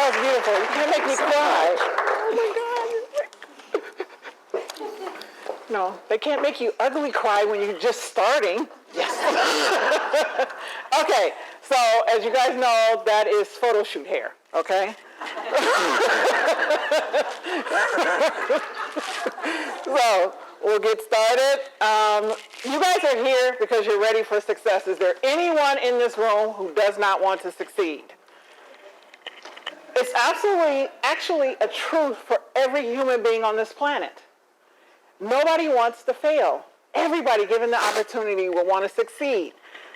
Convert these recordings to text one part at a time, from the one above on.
That was beautiful. You can't make me cry. Oh my God. No, they can't make you ugly cry when you're just starting. Yes. Okay, so as you guys know, that is photo shoot hair, okay? So we'll get started. You guys are here because you're ready for success. Is there anyone in this room who does not want to succeed? It's actually a truth for every human being on this planet. Nobody wants to fail. Everybody given the opportunity will want to succeed.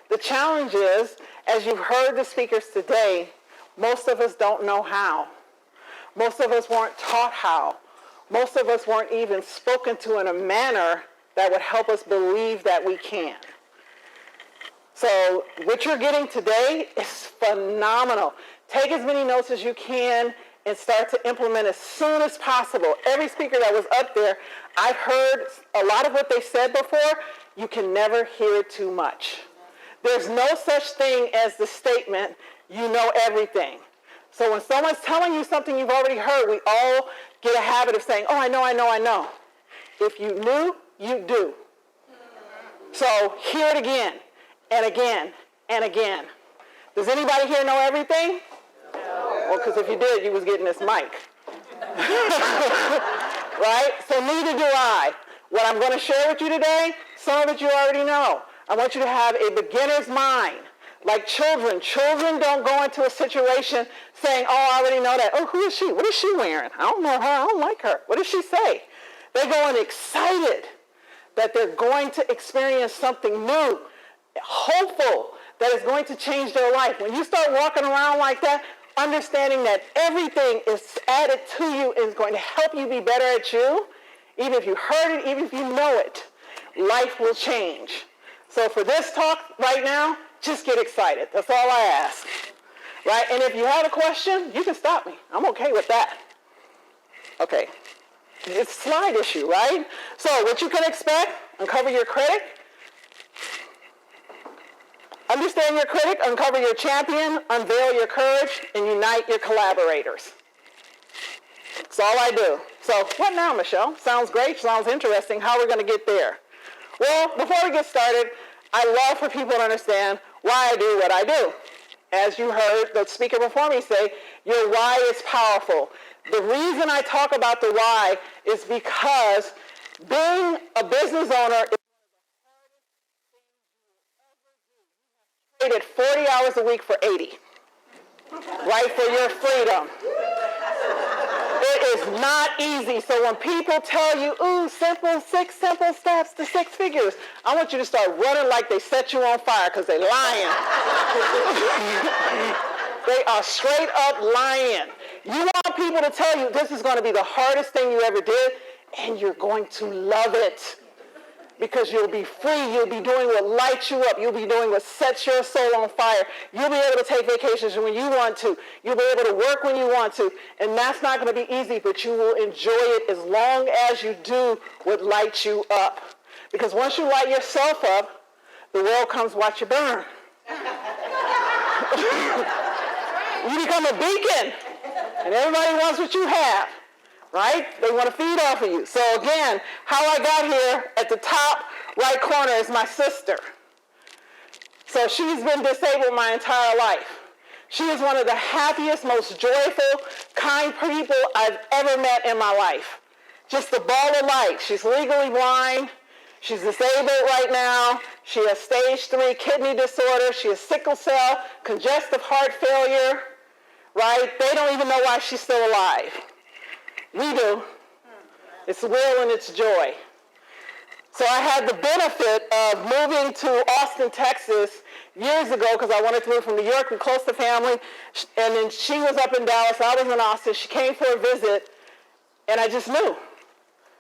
The challenge is, as you've heard the speakers today, most of us don't know how. Most of us weren't taught how. Most of us weren't even spoken to in a manner that would help us believe that we can. So what you're getting today is phenomenal. Take as many notes as you can and start to implement as soon as possible. Every speaker that was up there, I've heard a lot of what they said before. You can never hear too much. There's no such thing as the statement, you know everything. So when someone's telling you something you've already heard, we all get a habit of saying, oh, I know. If you knew, you do. So hear it again, and again, and again. Does anybody here know everything? No. Well, because if you did, you was getting this mic. Right? So neither do I. What I'm going to share with you today, some of it you already know. I want you to have a beginner's mind. Like children. Children don't go into a situation saying, oh, I already know that. Oh, who is she? What is she wearing? I don't know her. I don't like her. What does she say? They go in excited that they're going to experience something new, hopeful that is going to change their life. When you start walking around like that, understanding that everything is added to you and is going to help you be better at you, even if you heard it, even if you know it, life will change. So for this talk right now, just get excited. That's all I ask. Right? And if you have a question, you can stop me. I'm okay with that. Okay. It's a slide issue, right? So what you can expect, uncover your critic. Understand your critic, uncover your champion, unveil your courage, and unite your collaborators. That's all I do. So what now, Meshell? Sounds great. Sounds interesting. How are we going to get there? Well, before we get started, I love for people to understand why I do what I do. As you heard the speaker before me say, your why is powerful. The reason I talk about the why is because being a business owner is one of the hardest things you will ever do. You have traded 40 hours a week for 80, right, for your freedom. It is not easy. So when people tell you, ooh, 6 simple steps to 6 figures, I want you to start running like they set you on fire because they're lying. They are straight up lying. You want people to tell you this is going to be the hardest thing you ever did, and you're going to love it. Because you'll be free, you'll be doing what lights you up, you'll be doing what sets your soul on fire. You'll be able to take vacations when you want to. You'll be able to work when you want to. And that's not going to be easy, but you will enjoy it as long as you do what lights you up. Because once you light yourself up, the world comes watch you burn. You become a beacon, and everybody wants what you have. Right? They want to feed off of you. So again, how I got here at the top right corner is my sister. So she's been disabled my entire life. She is one of the happiest, most joyful, kind people I've ever met in my life. Just a ball of light. She's legally blind. She's disabled right now. She has stage 3 kidney disorder. She has sickle cell, congestive heart failure. Right? They don't even know why she's still alive. We do. It's will and it's joy. So I had the benefit of moving to Austin, Texas years ago because I wanted to move from New York and close to family. And then she was up in Dallas. I was in Austin. She came for a visit, and I just knew.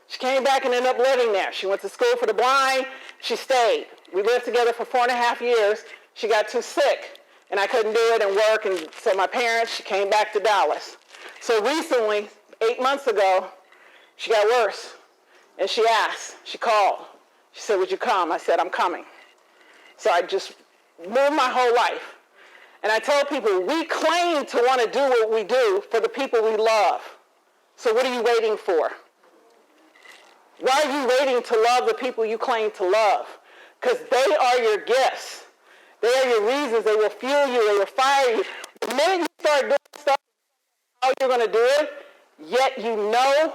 She came back and ended up living there. She went to school for the blind. She stayed. We lived together for 4.5 years. She got too sick, and I couldn't do it and work. And so my parents, she came back to Dallas. So recently, 8 months ago, she got worse. And she asked, she called. She said, would you come? I said, I'm coming. So I just moved my whole life. And I tell people, we claim to want to do what we do for the people we love. So what are you waiting for? Why are you waiting to love the people you claim to love? Because they are your gifts. They are your reasons. They will fuel you. They will fire you. The minute you start doing stuff, how you're going to do it, yet you know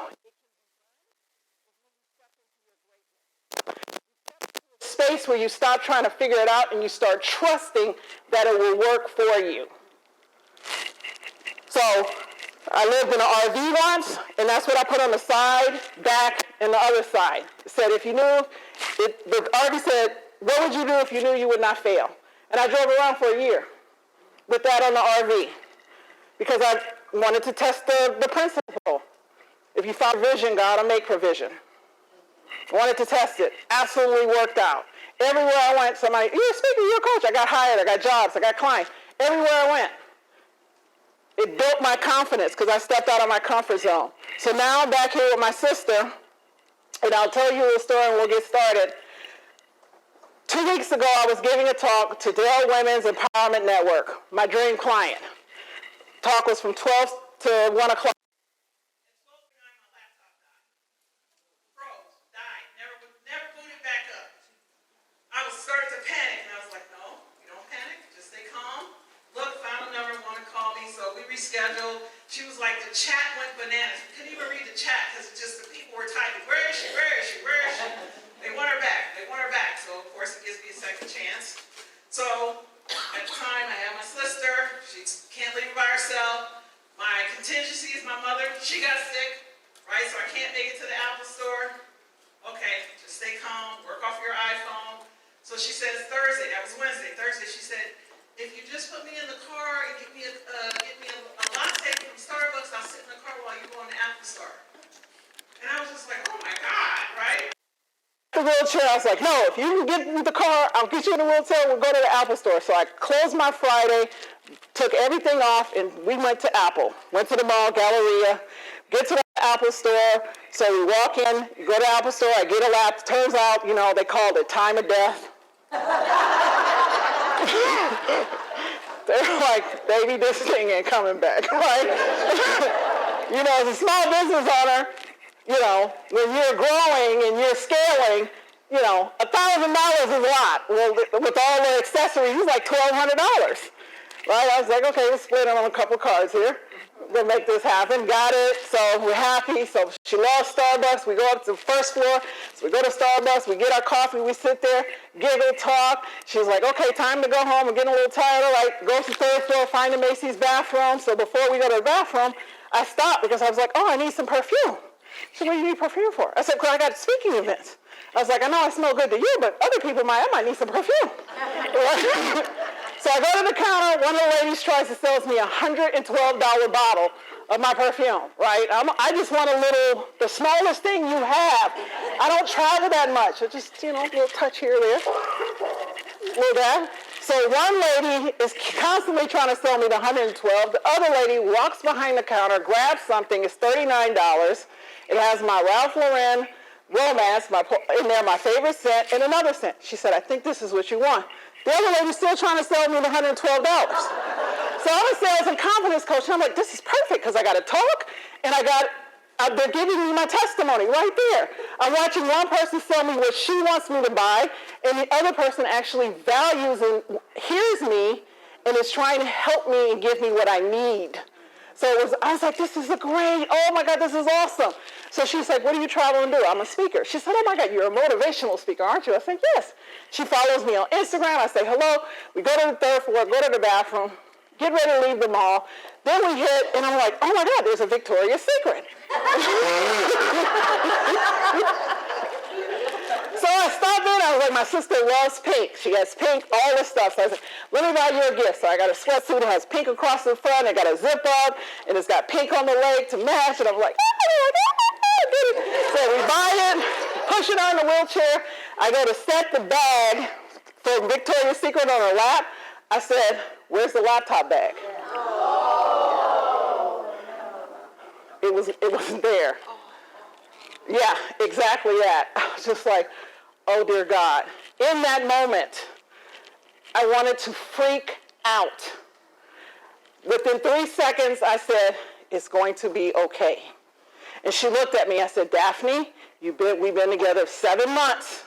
space where you stop trying to figure it out and you start trusting that it will work for you. So I lived in an RV once, and that's what I put on the side, back, and the other side. It said, if you knew, the RV said, what would you do if you knew you would not fail? And I drove around for a year with that on the RV because I wanted to test the principle. If you find vision, God will make provision. I wanted to test it. Absolutely worked out. Everywhere I went, somebody, you're a speaker, you're a coach. I got hired, I got jobs, I got clients. Everywhere I went. It built my confidence because I stepped out of my comfort zone. So now I'm back here with my sister, and I'll tell you a story and we'll get started. 2 weeks ago, I was giving a talk to Dale Women's Empowerment Network, my dream client. Talk was from 12 to 1 o'clock. I was starting to panic, and I was like, no, you don't panic, just stay calm. Look, found a number, want to call me, so we rescheduled. She was like, the chat went bananas. We couldn't even read the chat, because just the people were typing, where is she, where is she, where is she? They want her back, they want her back. So, of course, it gives me a second chance. So, at the time, I have my sister. She can't leave her by herself. My contingency is my mother. She got sick, right, so I can't make it to the Apple store. Okay, just stay calm, work off your iPhone. So she says Thursday, that was Wednesday, Thursday she said, if you just put me in the car and get me a latte from Starbucks, I'll sit in the car while you go in the Apple store. And I was just like, oh my God, right? The wheelchair, I was like, no, if you can get in the car, I'll get you in the wheelchair, we'll go to the Apple store. So I closed my Friday, took everything off, and we went to Apple. Went to the mall, Galleria, get to the Apple store. So we walk in, go to the Apple store, I get a lap. Turns out, they called it time of death. They're like, baby, this thing ain't coming back, right? As a small business owner, when you're growing and you're scaling, $1,000 is a lot. Well, with all the accessories, it's like $1,200, right? I was like, okay, we'll split it on a couple cards here. We'll make this happen. Got it. So we're happy. So she loves Starbucks. We go up to the first floor. So we go to Starbucks. We get our coffee. We sit there, giggle, talk. She's like, okay, time to go home. I'm getting a little tired. All right, go to the third floor, find the Macy's bathroom. So before we go to the bathroom, I stopped because I was like, oh, I need some perfume. She said, what do you need perfume for? I said, because I got speaking events. I was like, I know I smell good to you, but other people I might need some perfume. So I go to the counter. One of the ladies tries to sell me a $112 bottle of my perfume, right? I just want the smallest thing you have. I don't travel that much. I just, a little touch here or there. Little that. So one lady is constantly trying to sell me the $112. The other lady walks behind the counter, grabs something. It's $39. It has my Ralph Lauren Romance in there, my favorite scent, and another scent. She said, I think this is what you want. The other lady's still trying to sell me the $112. So I'm a sales and confidence coach, and I'm like, this is perfect because I got to talk, and they're giving me my testimony right there. I'm watching one person sell me what she wants me to buy, and the other person actually values and hears me and is trying to help me and give me what I need. So I was like, this is oh my God, this is awesome. So she's like, what do you travel and do? I'm a speaker. She said, oh my God, you're a motivational speaker, aren't you? I said, yes. She follows me on Instagram. I say, hello. We go to the third floor, go to the bathroom, get ready to leave the mall. Then we hit, and I'm like, oh my God, there's a Victoria's Secret. So I stopped in. I was like, my sister loves pink. She has pink, all this stuff. So I said, let me buy you a gift. So I got a sweatsuit that has pink across the front. It got a zip up, and it's got pink on the leg to match. And I'm like, so we buy it, push it on the wheelchair. I go to set the bag for Victoria's Secret on her lap. I said, where's the laptop bag? It wasn't there. Yeah, exactly that. I was just like, oh dear God. In that moment, I wanted to freak out. Within 3 seconds, I said, it's going to be okay. And she looked at me. I said, Daphne, we've been together 7 months.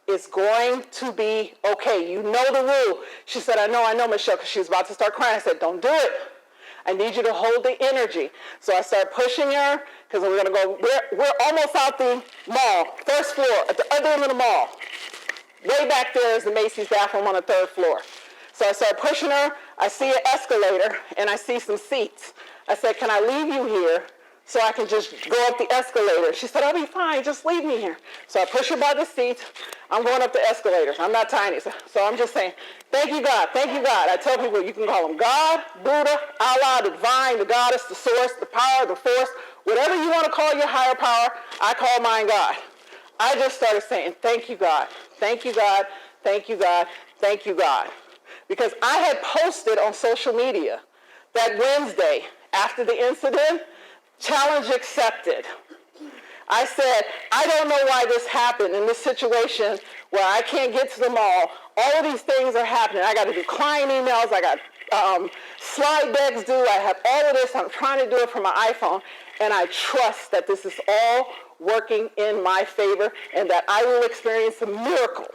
It's going to be okay. You know the rule. She said, I know, Meshell, because she was about to start crying. I said, don't do it. I need you to hold the energy. So I started pushing her, because we're going to go, we're almost out the mall, first floor, at the other end of the mall. Way back there is the Macy's bathroom on the 3rd floor. So I started pushing her. I see an escalator, and I see some seats. I said, can I leave you here so I can just go up the escalator? She said, I'll be fine. Just leave me here. So I push her by the seats. I'm going up the escalators. I'm not tiny. So I'm just saying, thank you, God. Thank you, God. I tell people you can call him God, Buddha, Allah, the divine, the goddess, the source, the power, the force, whatever you want to call your higher power, I call mine God. I just started saying, thank you, God. Thank you, God. Thank you, God. Thank you, God. Because I had posted on social media that Wednesday after the incident, challenge accepted. I said, I don't know why this happened in this situation where I can't get to the mall. All of these things are happening. I got to do client emails. I got slide decks due. I have all of this. I'm trying to do it from my iPhone. And I trust that this is all working in my favor and that I will experience a miracle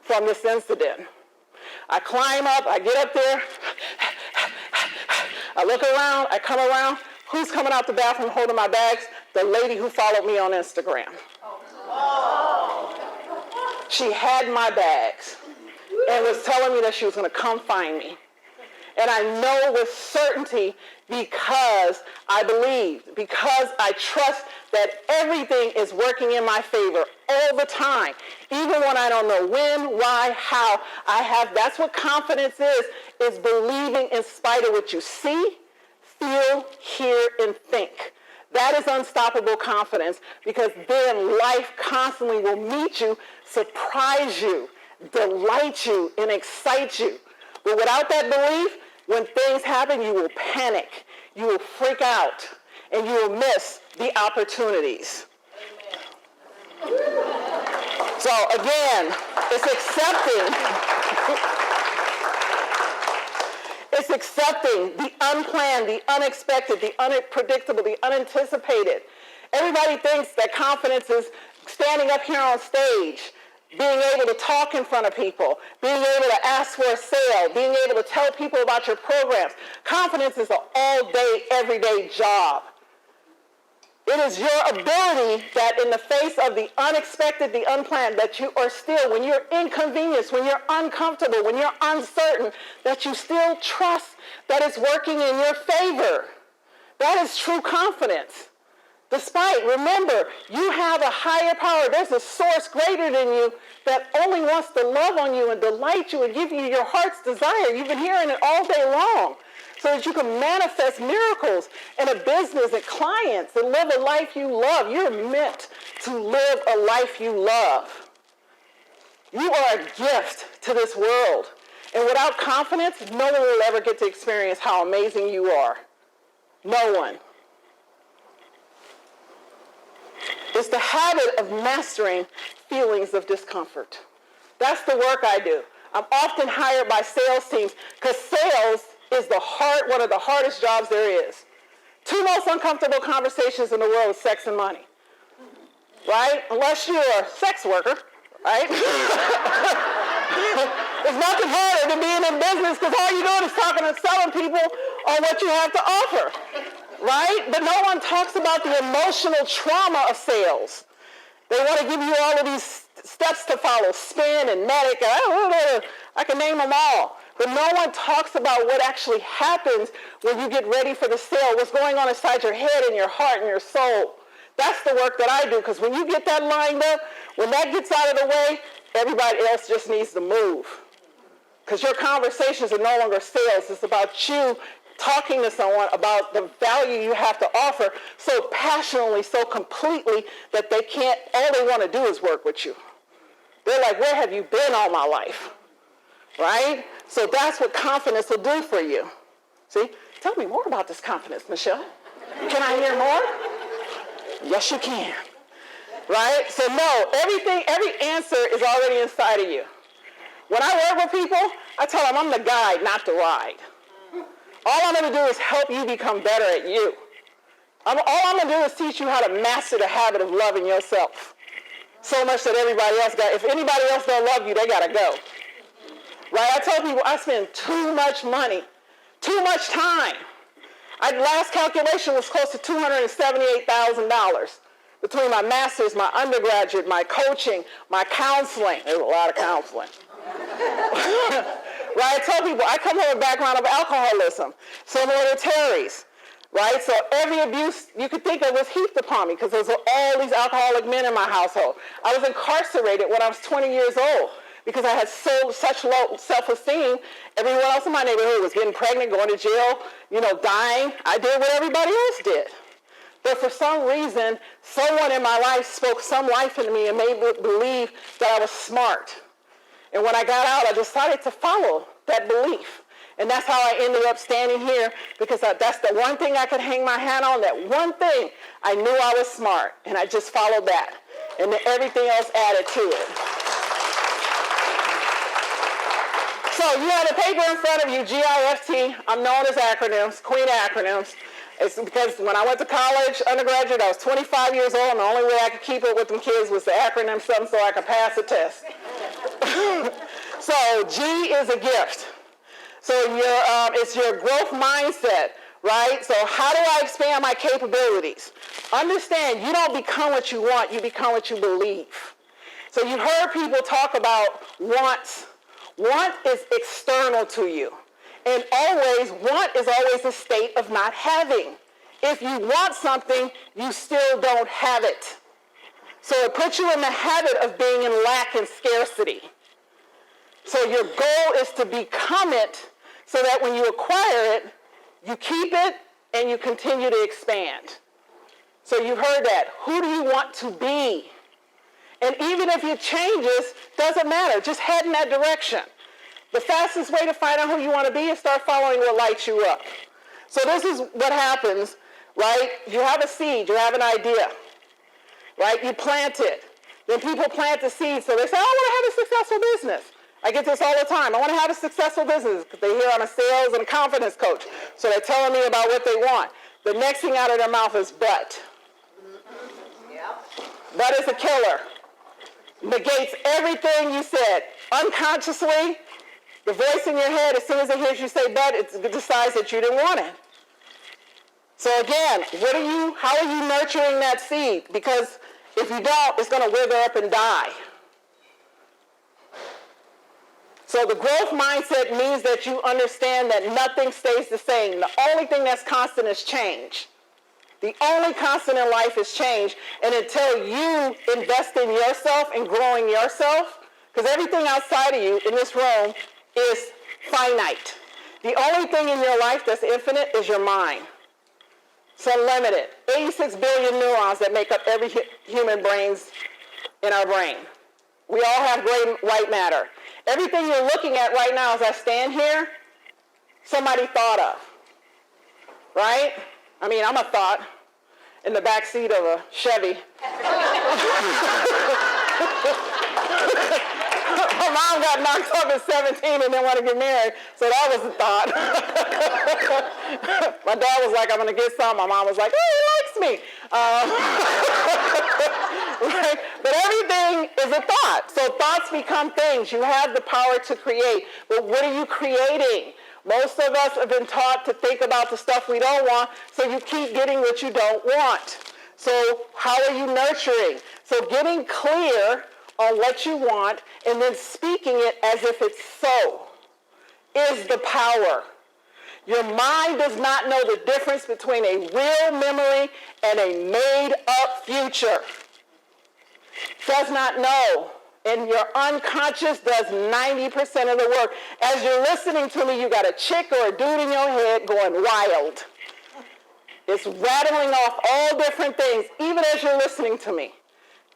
from this incident. I climb up. I get up there. I look around. I come around. Who's coming out the bathroom holding my bags? The lady who followed me on Instagram. She had my bags and was telling me that she was going to come find me. And I know with certainty because I believe, because I trust that everything is working in my favor all the time. Even when I don't know when, why, how, that's what confidence is believing in spite of what you see, feel, hear, and think. That is unstoppable confidence because then life constantly will meet you, surprise you, delight you, and excite you. But without that belief, when things happen, you will panic, you will freak out, and you will miss the opportunities. Amen. So again, it's accepting the unplanned, the unexpected, the unpredictable, the unanticipated. Everybody thinks that confidence is standing up here on stage, being able to talk in front of people, being able to ask for a sale, being able to tell people about your programs. Confidence is an all-day, everyday job. It is your ability that in the face of the unexpected, the unplanned, that you are still, when you're inconvenienced, when you're uncomfortable, when you're uncertain, that you still trust that it's working in your favor. That is true confidence. Despite, remember, you have a higher power. There's a source greater than you that only wants to love on you and delight you and give you your heart's desire. You've been hearing it all day long. So that you can manifest miracles in a business and clients and live a life you love. You're meant to live a life you love. You are a gift to this world. And without confidence, no one will ever get to experience how amazing you are. No one. It's the habit of mastering feelings of discomfort. That's the work I do. I'm often hired by sales teams because sales is one of the hardest jobs there is. 2 most uncomfortable conversations in the world is sex and money. Right? Unless you're a sex worker, right? There's nothing harder than being in business because all you're doing is talking and selling people on what you have to offer. Right? But no one talks about the emotional trauma of sales. They want to give you all of these steps to follow, spin and medic. I can name them all. But no one talks about what actually happens when you get ready for the sale, what's going on inside your head and your heart and your soul. That's the work that I do, because when you get that lined up, when that gets out of the way, everybody else just needs to move. Because your conversations are no longer sales. It's about you talking to someone about the value you have to offer so passionately, so completely that all they want to do is work with you. They're like, where have you been all my life? Right? So that's what confidence will do for you. See? Tell me more about this confidence, Meshell. Can I hear more? Yes, you can. Right? So no, every answer is already inside of you. When I work with people, I tell them I'm the guide, not the ride. All I'm going to do is help you become better at you. All I'm going to do is teach you how to master the habit of loving yourself. So much that everybody else got. If anybody else don't love you, they got to go. Right? I tell people I spend too much money, too much time. Last calculation was close to $278,000 between my master's, my undergraduate, my coaching, my counseling. There's a lot of counseling. Right? I tell people I come from a background of alcoholism, similar to Terry's. Right? So every abuse you could think of was heaped upon me because there was all these alcoholic men in my household. I was incarcerated when I was 20 years old because I had such low self-esteem. Everyone else in my neighborhood was getting pregnant, going to jail, dying. I did what everybody else did. But for some reason, someone in my life spoke some life into me and made me believe that I was smart. And when I got out, I decided to follow that belief. And that's how I ended up standing here, because that's the one thing I could hang my hat on, that one thing. I knew I was smart, and I just followed that. And then everything else added to it. So you have a paper in front of you, GIFT. I'm known as acronyms, queen acronyms. It's because when I went to college, undergraduate, I was 25 years old, and the only way I could keep up with them kids was to acronym something so I could pass the test. So G is a gift. So it's your growth mindset, right? So how do I expand my capabilities? Understand, you don't become what you want, you become what you believe. So you heard people talk about wants. Want is external to you. And want is always a state of not having. If you want something, you still don't have it. So it puts you in the habit of being in lack and scarcity. So your goal is to become it so that when you acquire it, you keep it and you continue to expand. So you've heard that. Who do you want to be? And even if it changes, doesn't matter. Just head in that direction. The fastest way to find out who you want to be is start following what lights you up. So this is what happens, right? You have a seed, you have an idea, right? You plant it. Then people plant the seed, so they say, I want to have a successful business. I get this all the time. I want to have a successful business because they hear I'm a sales and confidence coach. So they're telling me about what they want. The next thing out of their mouth is but. Yep. But is a killer. Negates everything you said. Unconsciously, the voice in your head, as soon as it hears you say but, it decides that you didn't want it. So again, how are you nurturing that seed? Because if you don't, it's going to wither up and die. So the growth mindset means that you understand that nothing stays the same. The only thing that's constant is change. The only constant in life is change. And until you invest in yourself and growing yourself, because everything outside of you in this room is finite. The only thing in your life that's infinite is your mind. It's unlimited. 86 billion neurons that make up every human brains in our brain. We all have gray white matter. Everything you're looking at right now as I stand here, somebody thought of. Right? I mean, I'm a thought in the back seat of a Chevy. My mom got knocked up at 17 and didn't want to get married, so that was a thought. My dad was like, I'm going to get some. My mom was like, oh, he likes me. Right? But everything is a thought. So thoughts become things. You have the power to create. But what are you creating? Most of us have been taught to think about the stuff we don't want, so you keep getting what you don't want. So how are you nurturing? So getting clear on what you want and then speaking it as if it's so is the power. Your mind does not know the difference between a real memory and a made-up future. Does not know. And your unconscious does 90% of the work. As you're listening to me, you got a chick or a dude in your head going wild. It's rattling off all different things, even as you're listening to me.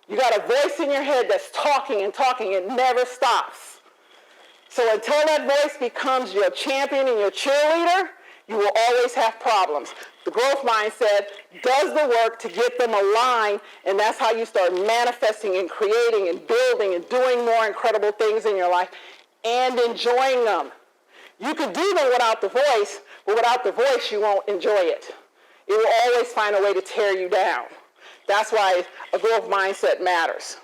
You got a voice in your head that's talking and talking. It never stops. So until that voice becomes your champion and your cheerleader, you will always have problems. The growth mindset does the work to get them aligned, and that's how you start manifesting and creating and building and doing more incredible things in your life and enjoying them. You can do them without the voice, But without the voice, you won't enjoy it. It will always find a way to tear you down. That's why a growth mindset matters.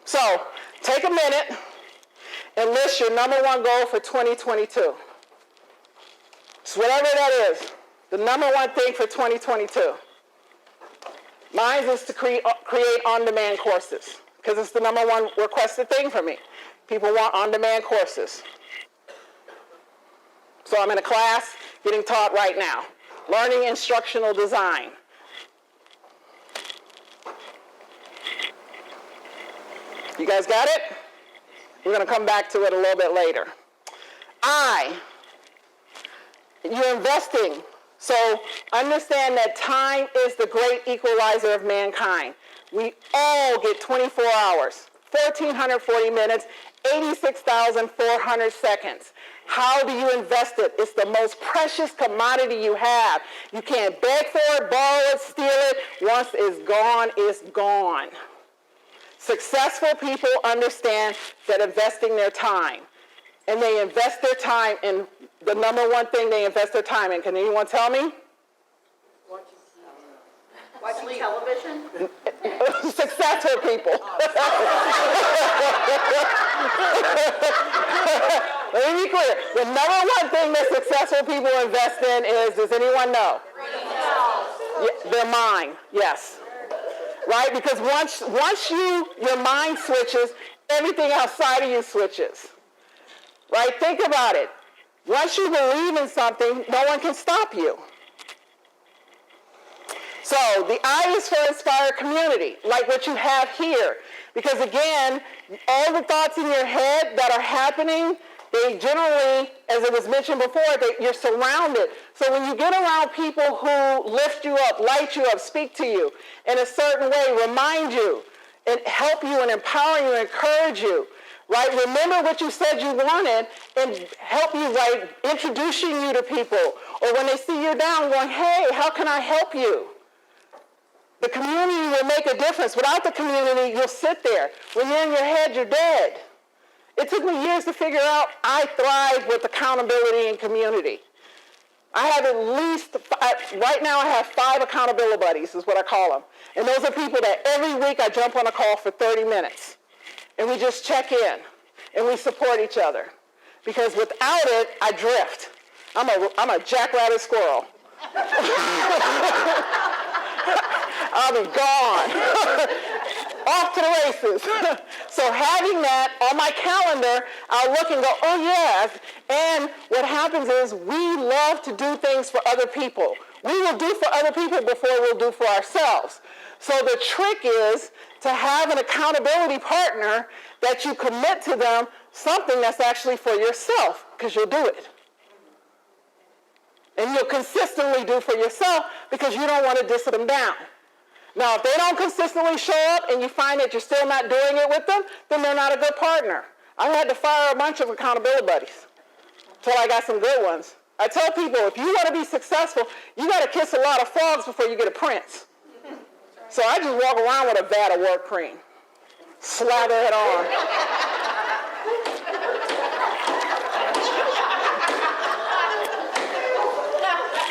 So take a minute and list your number one goal for 2022. So whatever that is, the number one thing for 2022. Mine is to create on-demand courses because it's the number one requested thing for me. People want on-demand courses. So I'm in a class getting taught right now. Learning instructional design. You guys got it? We're going to come back to it a little bit later. You're investing. So understand that time is the great equalizer of mankind. We all get 24 hours, 1,440 minutes, 86,400 seconds. How do you invest it? It's the most precious commodity you have. You can't beg for it, borrow it, steal it. Once it's gone, it's gone. Successful people understand that investing their time. And they invest their time in the number one thing they invest their time in. Can anyone tell me? Watching television? Successful people. Let me be clear. The number one thing that successful people invest in is, does anyone know? Their mind, yes. Right? Because once your mind switches, everything outside of you switches. Right? Think about it. Once you believe in something, no one can stop you. So the I is for inspired community, like what you have here. Because again, all the thoughts in your head that are happening, they generally, as it was mentioned before, you're surrounded. So when you get around people who lift you up, light you up, speak to you in a certain way, remind you, and help you and empower you and encourage you, right? Remember what you said you wanted and help you, like introducing you to people. Or when they see you down going, hey, how can I help you? The community will make a difference. Without the community, you'll sit there. When you're in your head, you're dead. It took me years to figure out I thrive with accountability and community. I have at least, right now I have 5 accountability buddies is what I call them. And those are people that every week I jump on a call for 30 minutes. And we just check in. And we support each other. Because without it, I drift. I'm a jackrabbit squirrel. I'll be gone. Off to the races. So having that on my calendar, I'll look and go, oh yes. And what happens is we love to do things for other people. We will do for other people before we'll do for ourselves. So the trick is to have an accountability partner that you commit to them something that's actually for yourself, because you'll do it. And you'll consistently do for yourself because you don't want to diss them down. Now, if they don't consistently show up and you find that you're still not doing it with them, then they're not a good partner. I had to fire a bunch of accountability buddies until I got some good ones. I tell people, if you want to be successful, you got to kiss a lot of frogs before you get a prince. So I just walk around with a vat of work cream. Slather it on.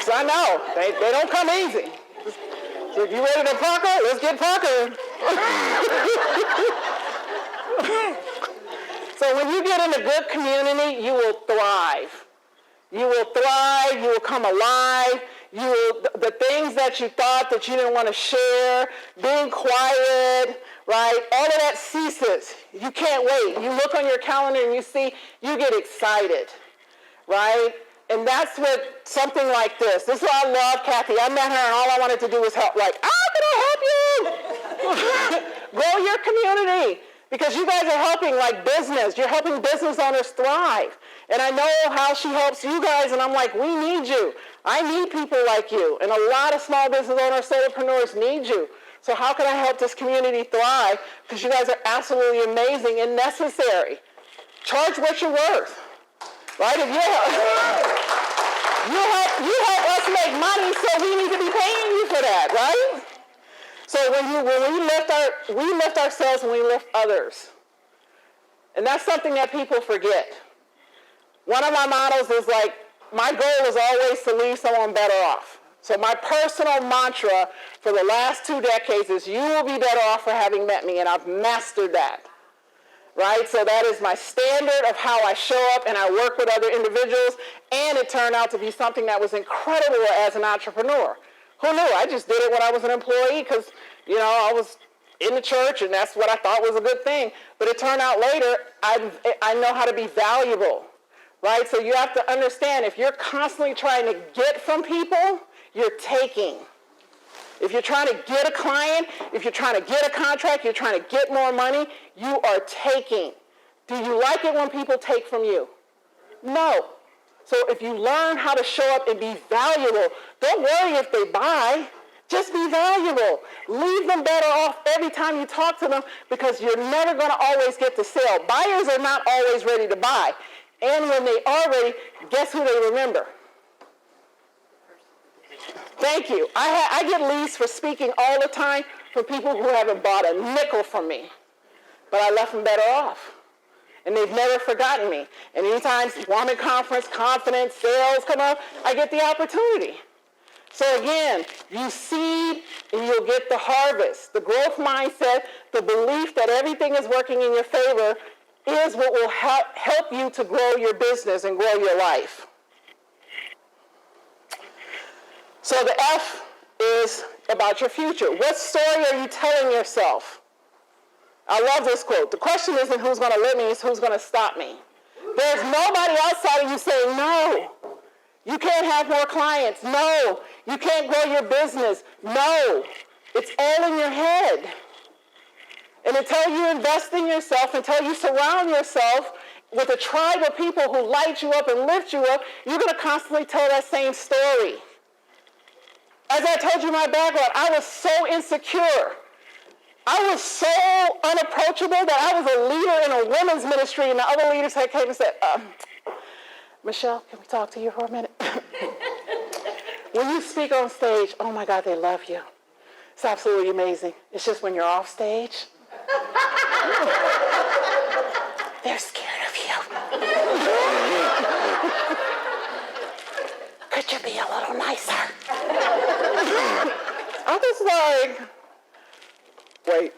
So I know, they don't come easy. So if you ready to pucker, let's get puckering. So when you get in a good community, you will thrive. You will thrive, you will come alive, the things that you thought that you didn't want to share, being quiet, right? All of that ceases. You can't wait. You look on your calendar and you see, you get excited, right? And that's what something like this. This is what I love, Kathy. I met her and all I wanted to do was help. Like, how can I help you? Grow your community. Because you guys are helping like business. You're helping business owners thrive. And I know how she helps you guys, and I'm like, we need you. I need people like you. And a lot of small business owners, solopreneurs need you. So how can I help this community thrive? Because you guys are absolutely amazing and necessary. Charge what you're worth. Right? If you help us make money, so we need to be paying you for that, right? So when we lift ourselves and we lift others. And that's something that people forget. One of my mottos is like, my goal is always to leave someone better off. So my personal mantra for the last 2 decades is, you will be better off for having met me, and I've mastered that. Right? So that is my standard of how I show up and I work with other individuals, and it turned out to be something that was incredible as an entrepreneur. Who knew? I just did it when I was an employee because, I was in the church and that's what I thought was a good thing. But it turned out later, I know how to be valuable, right? So you have to understand, if you're constantly trying to get from people, you're taking. If you're trying to get a client, if you're trying to get a contract, you're trying to get more money, you are taking. Do you like it when people take from you? No. So if you learn how to show up and be valuable, don't worry if they buy. Just be valuable. Leave them better off every time you talk to them, because you're never going to always get to sell. Buyers are not always ready to buy. And when they are ready, guess who they remember? Thank you. I get leads for speaking all the time from people who haven't bought a nickel from me. But I left them better off. And they've never forgotten me. And anytime woman conference, confidence, sales come up, I get the opportunity. So again, you seed and you'll get the harvest. The growth mindset, the belief that everything is working in your favor, is what will help you to grow your business and grow your life. So the F is about your future. What story are you telling yourself? I love this quote. The question isn't who's going to let me, it's who's going to stop me. There's nobody outside of you saying, no, you can't have more clients. No, you can't grow your business. No, it's all in your head. And until you invest in yourself, until you surround yourself with a tribe of people who light you up and lift you up, you're going to constantly tell that same story. As I told you my background, I was so insecure. I was so unapproachable that I was a leader in a women's ministry, and the other leaders had came and said, Meshell, can we talk to you for a minute? When you speak on stage, oh my God, they love you. It's absolutely amazing. It's just when you're off stage, they're scared of you. Could you be a little nicer? I was like, wait,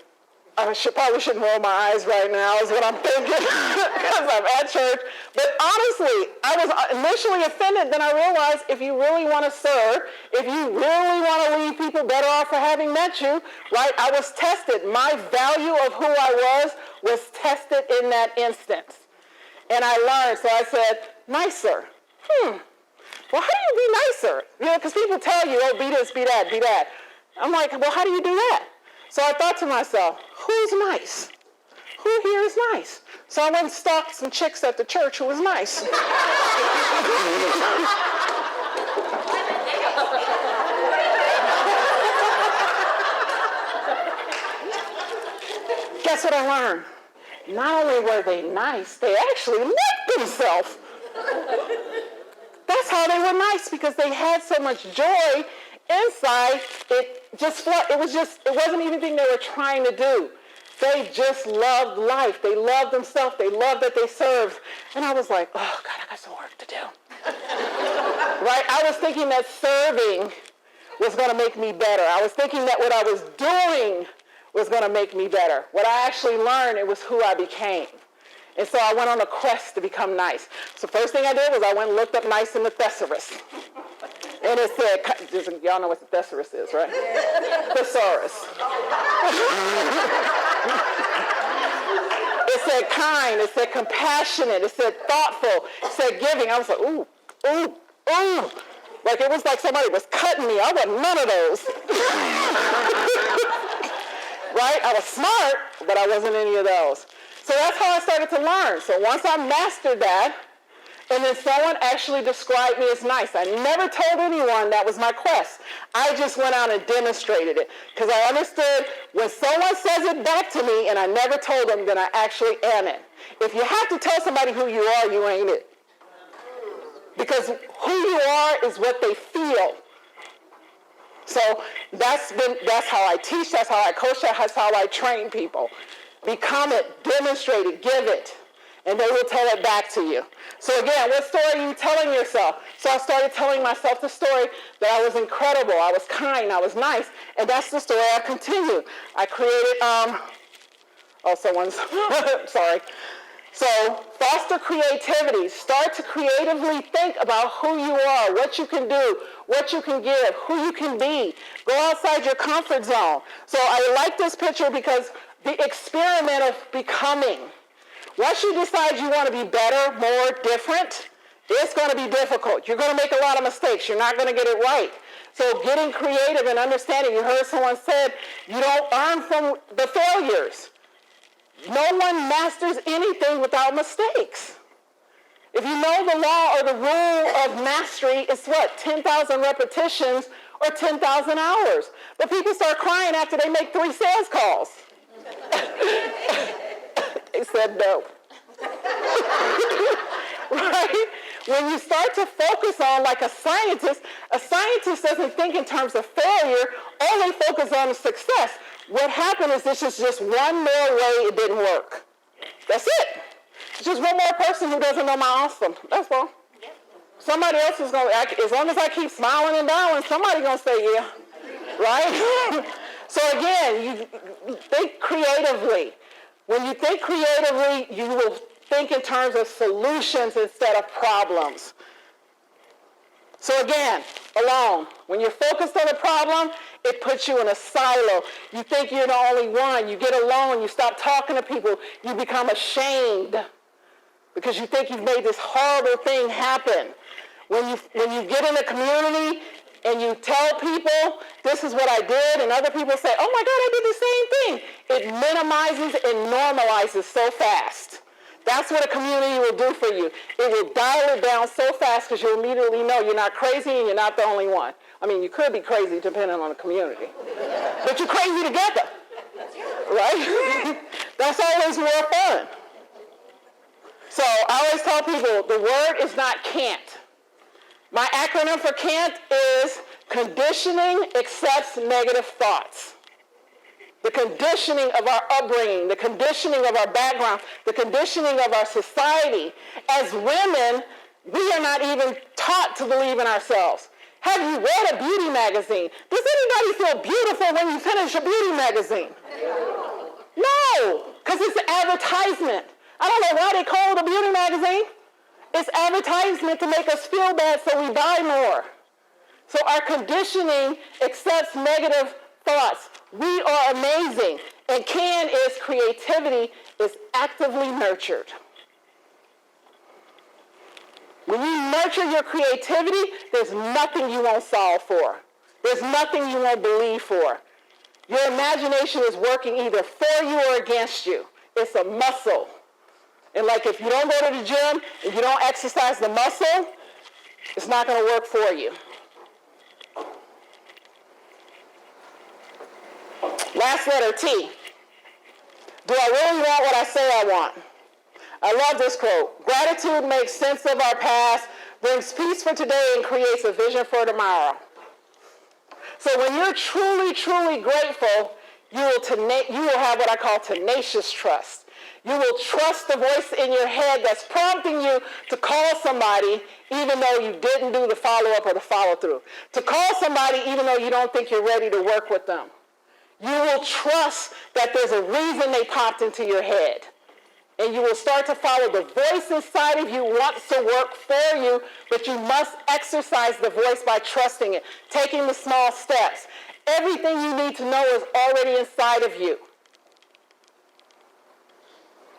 I probably shouldn't roll my eyes right now is what I'm thinking because I'm at church. But honestly, I was initially offended. Then I realized if you really want to serve, if you really want to leave people better off for having met you, right, I was tested. My value of who I was tested in that instance. And I learned. So I said, nicer. Well, how do you be nicer? Because people tell you, oh, be this, be that, be that. I'm like, well, how do you do that? So I thought to myself, who's nice? Who here is nice? So I went and stalked some chicks at the church who was nice. Guess what I learned? Not only were they nice, they actually liked themselves. That's how they were nice, because they had so much joy inside. It wasn't even anything they were trying to do. They just loved life. They loved themselves. They loved that they served. And I was like, oh God, I got some work to do. Right? I was thinking that serving was going to make me better. I was thinking that what I was doing was going to make me better. What I actually learned, it was who I became. And so I went on a quest to become nice. So first thing I did was I went and looked up nice in the thesaurus. And it said, y'all know what the thesaurus is, right? Thesaurus. It said kind, it said compassionate, it said thoughtful, it said giving. I was like, ooh, ooh, ooh. Like it was like somebody was cutting me. I wasn't none of those. Right? I was smart, but I wasn't any of those. So that's how I started to learn. So once I mastered that, and then someone actually described me as nice. I never told anyone that was my quest. I just went out and demonstrated it. Because I understood when someone says it back to me and I never told them, then I actually am it. If you have to tell somebody who you are, you ain't it. Because who you are is what they feel. So that's how I teach, that's how I coach, that's how I train people. Become it, demonstrate it, give it. and they will tell it back to you. So again, what story are you telling yourself? So I started telling myself the story that I was incredible, I was kind, I was nice, and that's the story I continued. I created, someone's, sorry. So foster creativity. Start to creatively think about who you are, what you can do, what you can give, who you can be. Go outside your comfort zone. So I like this picture because the experiment of becoming. Once you decide you want to be better, more, different, it's going to be difficult. You're going to make a lot of mistakes. You're not going to get it right. So getting creative and understanding. You heard someone said, you don't learn from the failures. No one masters anything without mistakes. If you know the law or the rule of mastery, it's what? 10,000 repetitions or 10,000 hours. But people start crying after they make 3 sales calls. They said no. Right? When you start to focus on, like a scientist doesn't think in terms of failure, only focus on success. What happened is this is just one more way it didn't work. That's it. It's just one more person who doesn't know my awesome. That's all. Somebody else is going to, as long as I keep smiling and bowing, somebody's going to say yeah. Right? So again, you think creatively. When you think creatively, you will think in terms of solutions instead of problems. So again, alone. When you're focused on a problem, it puts you in a silo. You think you're the only one. You get alone. You stop talking to people. You become ashamed because you think you've made this horrible thing happen. When you get in a community and you tell people, this is what I did, and other people say, oh my God, I did the same thing. It minimizes and normalizes so fast. That's what a community will do for you. It will dial it down so fast because you'll immediately know you're not crazy and you're not the only one. I mean, you could be crazy depending on the community. But you're crazy together. Right? That's always more fun. So I always tell people, the word is not can't. My acronym for can't is conditioning accepts negative thoughts. The conditioning of our upbringing, the conditioning of our background, the conditioning of our society. As women, we are not even taught to believe in ourselves. Have you read a beauty magazine? Does anybody feel beautiful when you finish a beauty magazine? No, because it's an advertisement. I don't know why they call it a beauty magazine. It's advertisement to make us feel bad so we buy more. So our conditioning accepts negative thoughts. We are amazing. And can is creativity is actively nurtured. When you nurture your creativity, there's nothing you won't solve for. There's nothing you won't believe for. Your imagination is working either for you or against you. It's a muscle. And like if you don't go to the gym, if you don't exercise the muscle, it's not going to work for you. Last letter, T. Do I really want what I say I want? I love this quote. Gratitude makes sense of our past, brings peace for today, and creates a vision for tomorrow. So when you're truly, truly grateful, you will have what I call tenacious trust. You will trust the voice in your head that's prompting you to call somebody even though you didn't do the follow-up or the follow-through. To call somebody even though you don't think you're ready to work with them. You will trust that there's a reason they popped into your head. And you will start to follow the voice inside of you wants to work for you, but you must exercise the voice by trusting it, taking the small steps. Everything you need to know is already inside of you.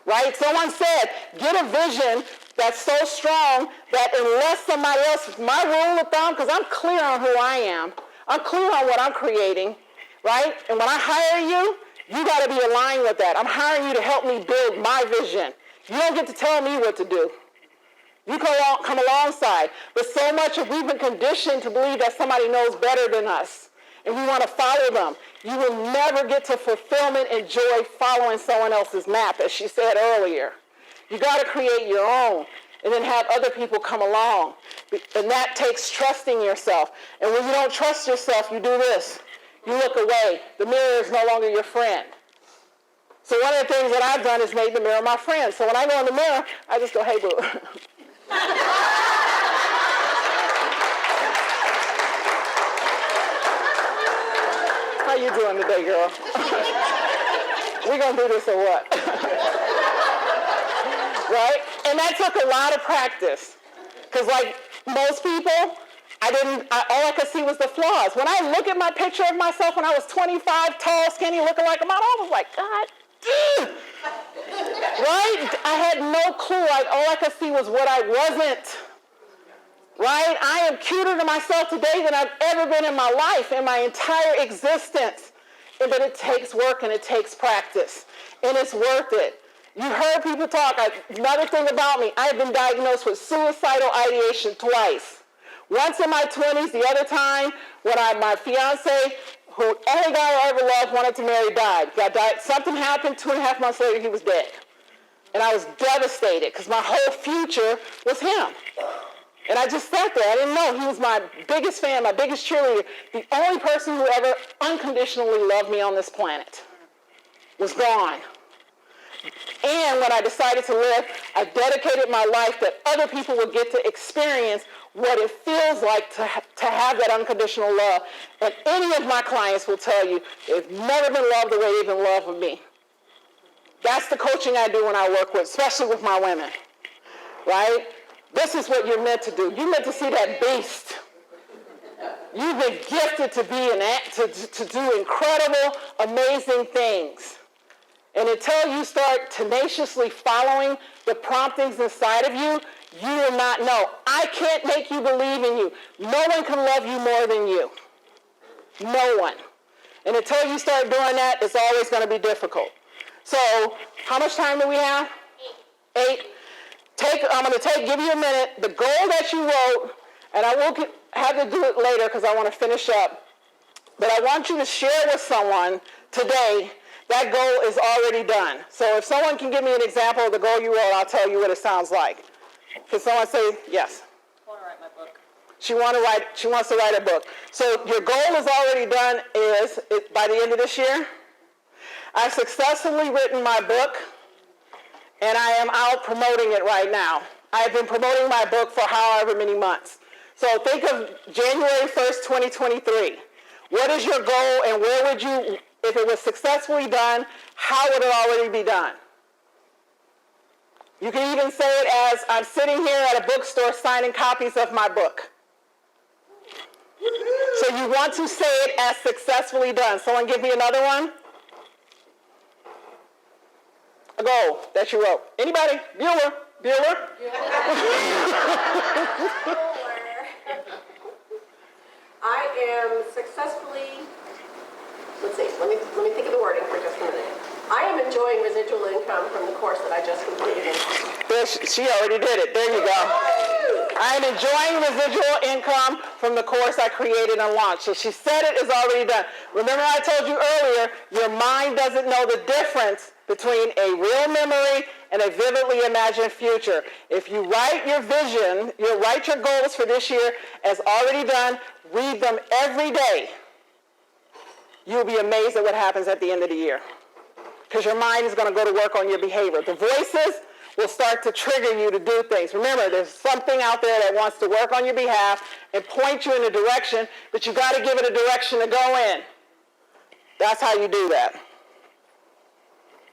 Right? Someone said, get a vision that's so strong that unless somebody else, my rule of thumb, because I'm clear on who I am, I'm clear on what I'm creating, right? And when I hire you, you got to be aligned with that. I'm hiring you to help me build my vision. You don't get to tell me what to do. You come alongside. But so much of we've been conditioned to believe that somebody knows better than us. And we want to follow them. You will never get to fulfillment and joy following someone else's map, as she said earlier. You got to create your own and then have other people come along. And that takes trusting yourself. And when you don't trust yourself, you do this. You look away. The mirror is no longer your friend. So one of the things that I've done is made the mirror my friend. So when I go in the mirror, I just go, hey, boo. How you doing today, girl? We gonna do this or what? Right? And that took a lot of practice. Because like most people, all I could see was the flaws. When I look at my picture of myself when I was 25, tall, skinny, looking like a model, I was like, God, right? I had no clue. All I could see was what I wasn't. Right? I am cuter to myself today than I've ever been in my life, in my entire existence. But it takes work and it takes practice. And it's worth it. You heard people talk. Another thing about me, I have been diagnosed with suicidal ideation twice. Once in my 20s, the other time when my fiance, who only guy I ever loved, wanted to marry, died. Something happened, 2.5 months later, he was dead. And I was devastated because my whole future was him. And I just sat there. I didn't know. He was my biggest fan, my biggest cheerleader. The only person who ever unconditionally loved me on this planet was gone. And when I decided to live, I dedicated my life that other people would get to experience what it feels like to have that unconditional love. And any of my clients will tell you they've never been loved the way they've been loved with me. That's the coaching I do when I work with, especially with my women, right? This is what you're meant to do. You're meant to see that beast. You've been gifted to be to do incredible, amazing things. And until you start tenaciously following the promptings inside of you, you will not know. I can't make you believe in you. No one can love you more than you. No one. And until you start doing that, it's always going to be difficult. So, how much time do we have? 8. I'm going to give you a minute. The goal that you wrote, and I will have to do it later because I want to finish up, but I want you to share with someone today that goal is already done. So if someone can give me an example of the goal you wrote, I'll tell you what it sounds like. Can someone say yes? I want to write my book. She wants to write a book. So your goal is already done by the end of this year. I've successfully written my book, and I am out promoting it right now. I've been promoting my book for however many months. So think of January 1st, 2023. What is your goal, and where would you, if it was successfully done, how would it already be done? You can even say it as, I'm sitting here at a bookstore signing copies of my book. So you want to say it as successfully done. Someone give me another one. A goal that you wrote. Anybody? Bueller? I am successfully, let me think of the wording for just a minute. I am enjoying residual income from the course that I just completed. She already did it. There you go. I am enjoying residual income from the course I created and launched. So she said it is already done. Remember I told you earlier, your mind doesn't know the difference between a real memory and a vividly imagined future. If you write your vision, you write your goals for this year as already done, read them every day, you'll be amazed at what happens at the end of the year. Because your mind is going to go to work on your behavior. The voices will start to trigger you to do things. Remember, there's something out there that wants to work on your behalf and point you in a direction, but you got to give it a direction to go in. That's how you do that.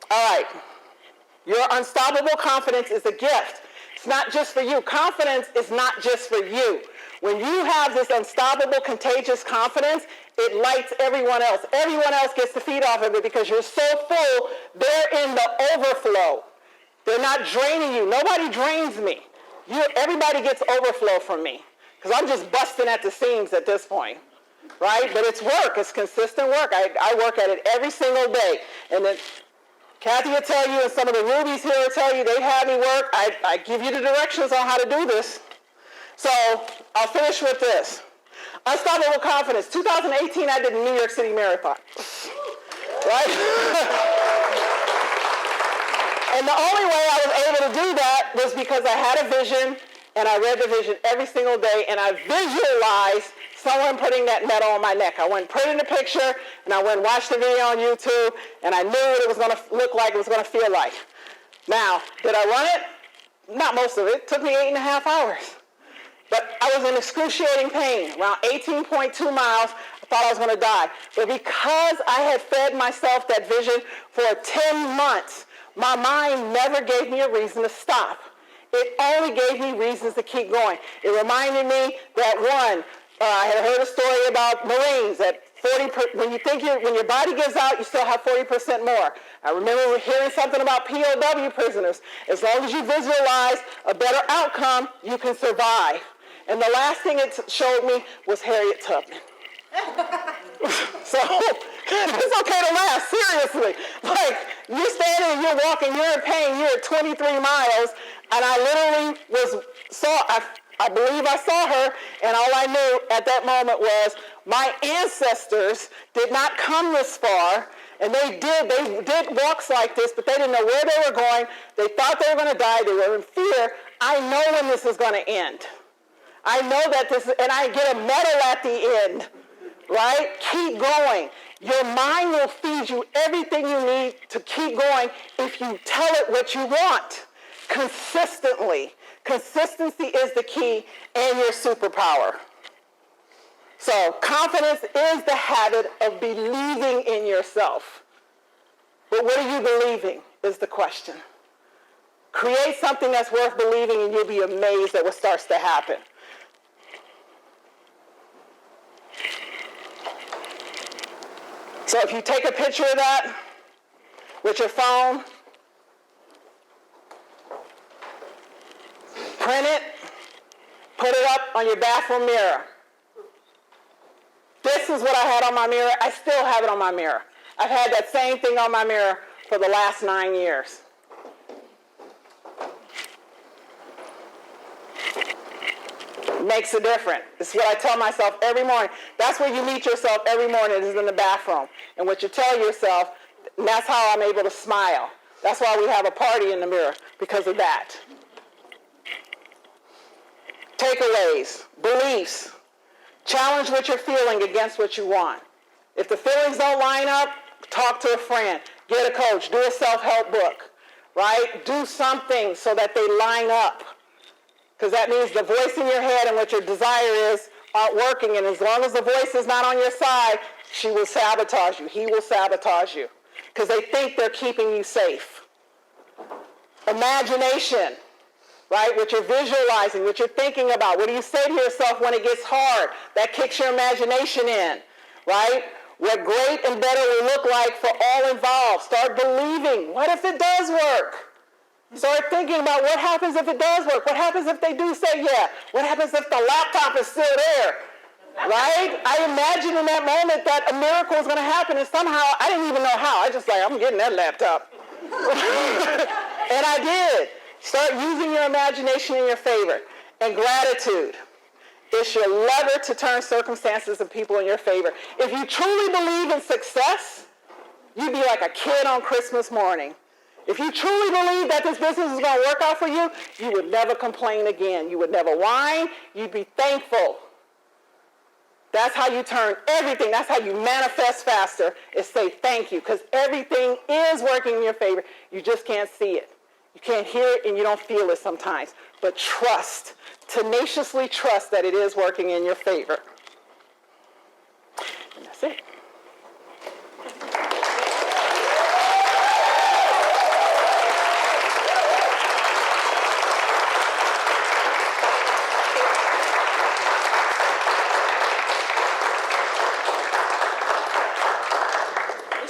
All right. Your unstoppable confidence is a gift. It's not just for you. Confidence is not just for you. When you have this unstoppable, contagious confidence, it lights everyone else. Everyone else gets to feed off of it because you're so full, they're in the overflow. They're not draining you. Nobody drains me. Everybody gets overflow from me because I'm just busting at the seams at this point, right? But it's work. It's consistent work. I work at it every single day. And then Kathy will tell you, and some of the rubies here will tell you, they have me work. I give you the directions on how to do this. So I'll finish with this. Unstoppable confidence. 2018, I did the New York City Marathon. Right? And the only way I was able to do that was because I had a vision, and I read the vision every single day, and I visualized someone putting that metal on my neck. I went and put it in a picture, and I went and watched the video on YouTube, and I knew what it was going to look like, it was going to feel like. Now, did I run it? Not most of it. It took me 8.5 hours. But I was in excruciating pain, around 18.2 miles. I thought I was going to die. But because I had fed myself that vision for 10 months, my mind never gave me a reason to stop. It only gave me reasons to keep going. It reminded me that I had heard a story about Marines that when your body gives out, you still have 40% more. I remember hearing something about POW prisoners. As long as you visualize a better outcome, you can survive. And the last thing it showed me was Harriet Tubman. So it's okay to laugh, seriously. Like, you're standing and you're walking, you're in pain, you're at 23 miles, and I literally I believe I saw her, and all I knew at that moment was my ancestors did not come this far, and they did walks like this, but they didn't know where they were going. They thought they were going to die. They were in fear. I know when this is going to end. I know that and I get a medal at the end, right? Keep going. Your mind will feed you everything you need to keep going if you tell it what you want consistently. Consistency is the key and your superpower. So confidence is the habit of believing in yourself. But what are you believing is the question. Create something that's worth believing and you'll be amazed at what starts to happen. So if you take a picture of that with your phone, print it, put it up on your bathroom mirror. This is what I had on my mirror. I still have it on my mirror. I've had that same thing on my mirror for the last 9 years. Makes a difference. It's what I tell myself every morning. That's where you meet yourself every morning, is in the bathroom. And what you tell yourself, and that's how I'm able to smile. That's why we have a party in the mirror, because of that. Takeaways, beliefs. Challenge what you're feeling against what you want. If the feelings don't line up, talk to a friend. Get a coach. Do a self-help book. Right? Do something so that they line up. Because that means the voice in your head and what your desire is aren't working. And as long as the voice is not on your side, she will sabotage you. He will sabotage you. Because they think they're keeping you safe. Imagination. Right? What you're visualizing, what you're thinking about. What do you say to yourself when it gets hard? That kicks your imagination in. Right? What great and better will look like for all involved. Start believing. What if it does work? Start thinking about what happens if it does work. What happens if they do say yeah? What happens if the laptop is still there? Right? I imagined in that moment that a miracle was going to happen, and somehow I didn't even know how. I just I'm getting that laptop. And I did. Start using your imagination in your favor. And gratitude. It's your lever to turn circumstances and people in your favor. If you truly believe in success, you'd be like a kid on Christmas morning. If you truly believe that this business is going to work out for you, you would never complain again. You would never whine. You'd be thankful. That's how you turn everything. That's how you manifest faster, is say thank you, because everything is working in your favor. You just can't see it. You can't hear it and you don't feel it sometimes. But trust, tenaciously trust that it is working in your favor. And that's it.